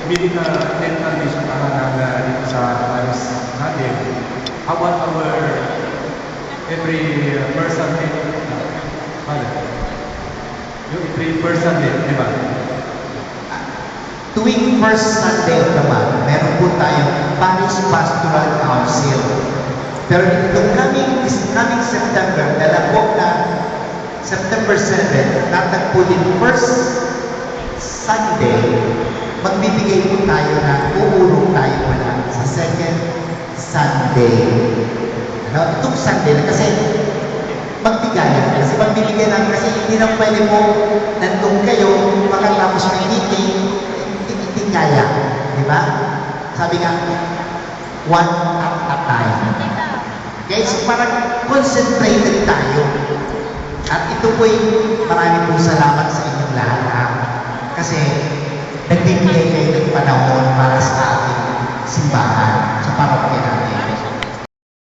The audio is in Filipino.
bili na dental mission para dito sa Paris natin. How about our every person din? Yung every person din, di ba? Tuwing first Sunday of the month, meron po tayong Paris Pastoral Council. Pero itong coming September, dalawang na September 7, natagpo din first Sunday, magbibigay po tayo na uurong tayo muna sa second Sunday. Ano? Itong Sunday na kasi magbigayan. Kasi magbibigay namin kasi hindi na pwede po nandun kayo makatapos ng meeting, hindi kaya. Di ba? Sabi nga, one at a time. Guys, parang concentrated tayo. At ito po'y marami pong salamat sa inyong lahat. Kasi nagbibigay kayo ng panahon